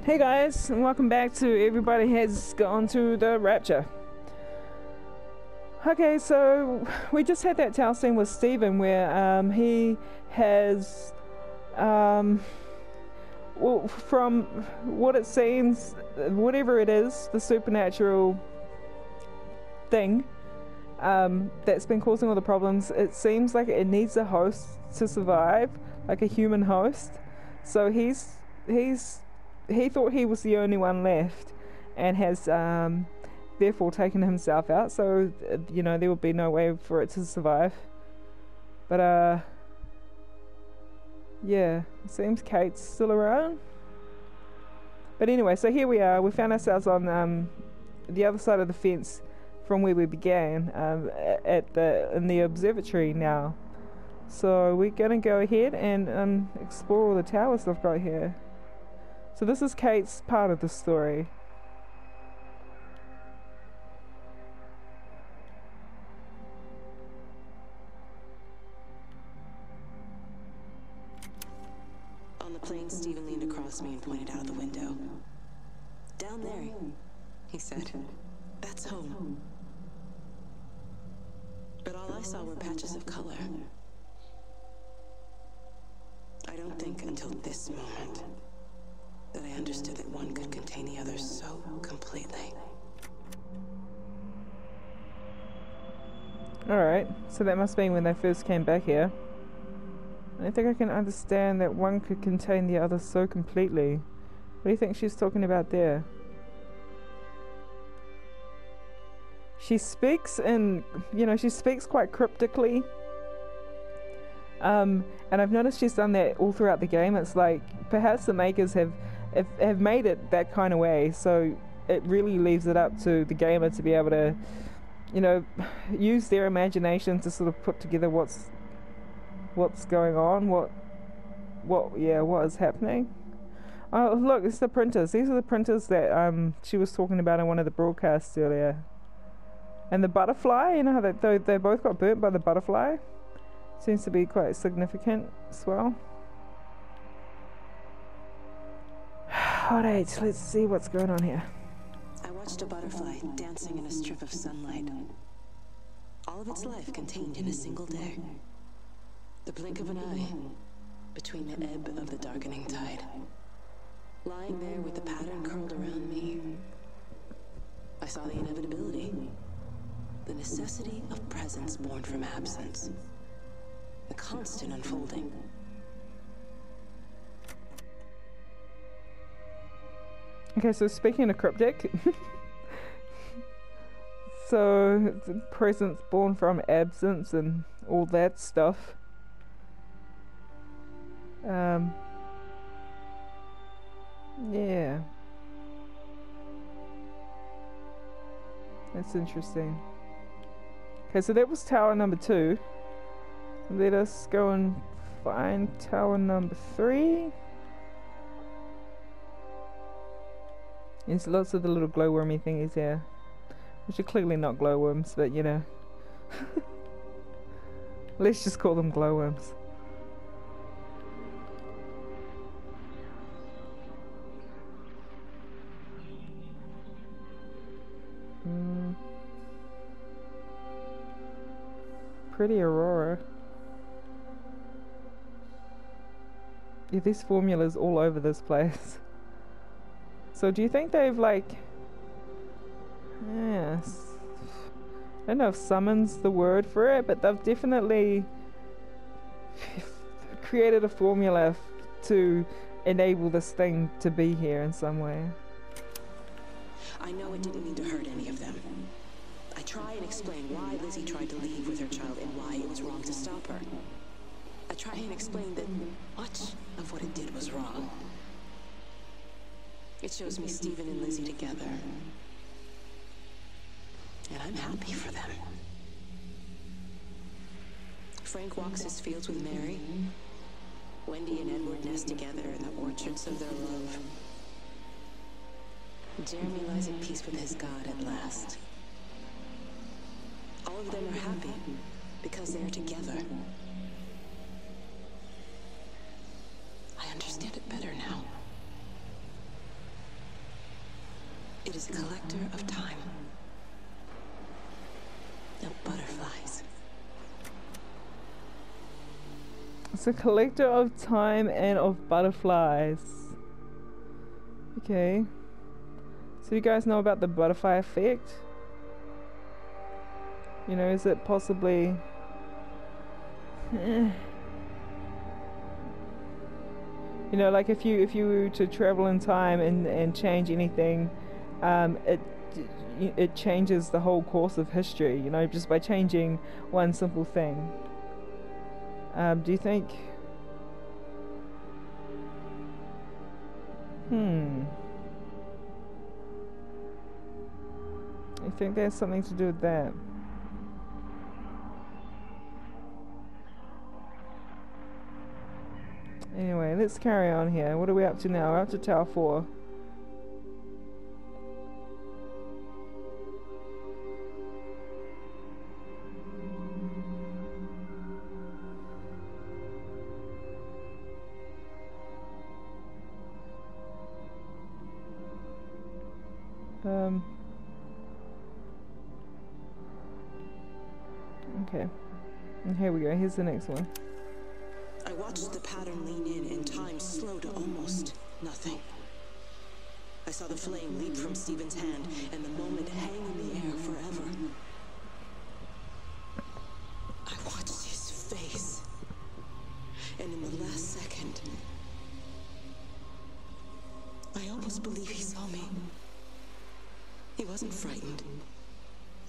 Hey guys, and welcome back to Everybody Has Gone to the Rapture. Okay, so we just had that towel scene with Steven where he has, well, from what it seems, whatever it is, the supernatural thing that's been causing all the problems, it seems like it needs a host to survive, like a human host. So he thought he was the only one left and has therefore taken himself out, so you know, there would be no way for it to survive. But yeah, it seems Kate's still around. But anyway, so here we are. We found ourselves on the other side of the fence from where we began, in the observatory now. So we're gonna go ahead and explore all the towers I've got here. So this is Kate's part of the story. On the plane, Stephen leaned across me and pointed out the window. "Down there," he said. "That's home." But all I saw were patches of color. I don't think until this moment that I understood that one could contain the other so completely. Alright, so that must be when they first came back here. I don't think I can understand that one could contain the other so completely. What do you think she's talking about there? She speaks in, she speaks quite cryptically. And I've noticed she's done that all throughout the game. It's like, perhaps the makers have made it that kind of way, so it really leaves it up to the gamer to be able to, use their imagination to sort of put together what's going on, what is happening. Oh look, it's the printers. These are the printers that she was talking about in one of the broadcasts earlier. And the butterfly, you know how they both got burnt by the butterfly? Seems to be quite significant as well. Alright, let's see what's going on here. I watched a butterfly dancing in a strip of sunlight. All of its life contained in a single day. The blink of an eye between the ebb of the darkening tide. Lying there with the pattern curled around me, I saw the inevitability. The necessity of presence born from absence. The constant unfolding. Okay, so speaking of cryptic, so presence born from absence and all that stuff. Yeah. That's interesting. Okay, so that was tower number 2. Let us go and find tower number 3. There's lots of the little glowwormy thingies here, which are clearly not glowworms, but you know. Let's just call them glowworms. Pretty aurora. Yeah, these formulas all over this place. So do you think they've yes, I don't know if summon's the word for it, but they've definitely created a formula to enable this thing to be here in some way. I know it didn't mean to hurt any of them. I try and explain why Lizzie tried to leave with her child and why it was wrong to stop her. I try and explain that much of what it did was wrong. It shows me Stephen and Lizzie together. And I'm happy for them. Frank walks his fields with Mary. Wendy and Edward nest together in the orchards of their love. Jeremy lies at peace with his God at last. All of them are happy because they are together. I understand it better now. It is a collector of time. Of butterflies. It's a collector of time and of butterflies. Okay. So you guys know about the butterfly effect? You know, is it possibly... You know, like if you were to travel in time and change anything, it changes the whole course of history, you know, just by changing one simple thing. Do you think... I think there's something to do with that. Anyway, let's carry on here. What are we up to now? We're up to Tower 4. Okay. And here we go. Here's the next one. I watched the pattern lean in and time slow to almost nothing. I saw the flame leap from Stephen's hand and the moment hang in the air forever. I watched his face, and in the last second, I almost believe he saw me. He wasn't frightened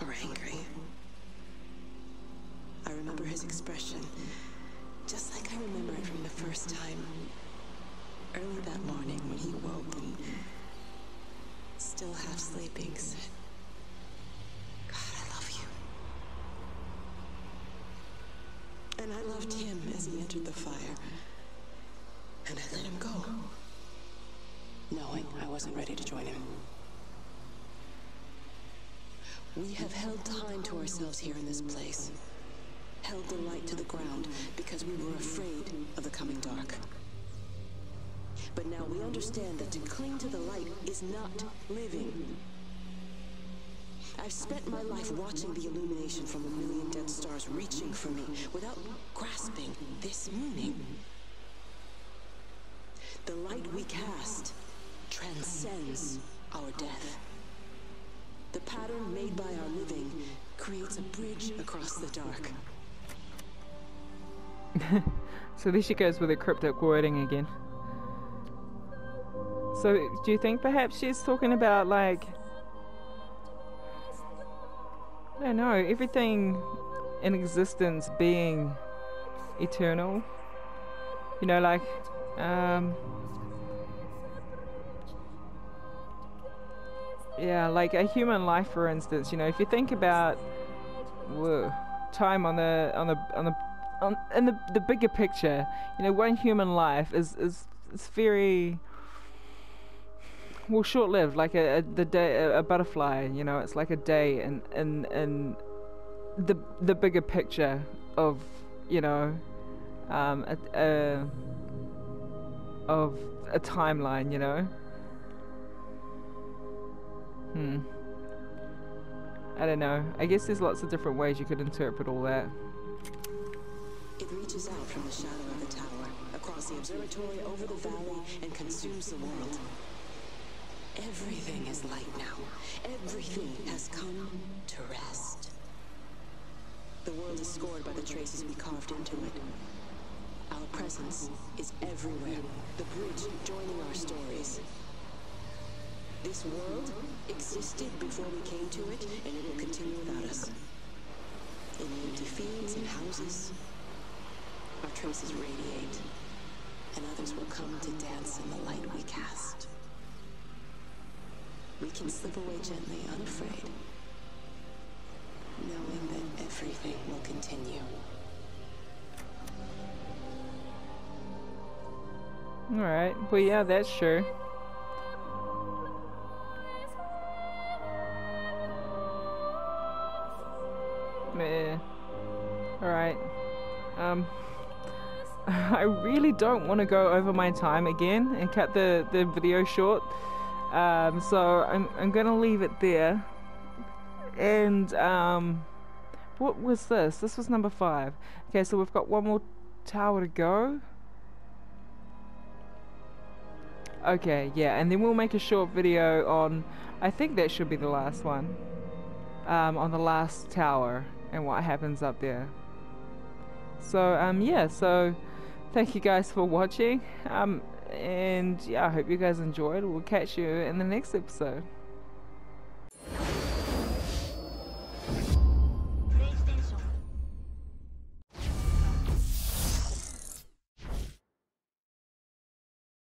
or angry. I remember his expression, just like I remember it from the first time. Early that morning when he woke and, still half sleeping, said, "God, I love you." And I loved him as he entered the fire. And I let him go, knowing I wasn't ready to join him. We have held time to ourselves here in this place. Held the light to the ground because we were afraid of the coming dark. But now we understand that to cling to the light is not living. I've spent my life watching the illumination from a million dead stars reaching for me without grasping this meaning. The light we cast transcends our death. The pattern made by our living creates a bridge across the dark. So there she goes with the cryptic wording again. So do you think perhaps she's talking about, like, I don't know, everything in existence being eternal? You know, like, yeah, like a human life, for instance. You know, if you think about time in the bigger picture, you know, one human life is very, well, short-lived, like a butterfly. You know, it's like a day in the bigger picture of, you know, of a timeline. You know. I don't know. I guess there's lots of different ways you could interpret all that. It reaches out from the shadow of the tower, across the observatory, over the valley, and consumes the world. Everything is light now. Everything has come to rest. The world is scored by the traces we carved into it. Our presence is everywhere, the bridge joining our stories. This world existed before we came to it, and it will continue without us. In the empty fields and houses, our traces radiate, and others will come to dance in the light we cast. We can slip away gently, unafraid, knowing that everything will continue. Alright, well, yeah, that's true. Alright. I really don't want to go over my time again and cut the video short. So I'm gonna leave it there. And what was this? This was number 5. Okay, so we've got one more tower to go. Okay, yeah, and then we'll make a short video on, I think that should be the last one, on the last tower and what happens up there. So yeah, so thank you guys for watching, and yeah, I hope you guys enjoyed. We'll catch you in the next episode.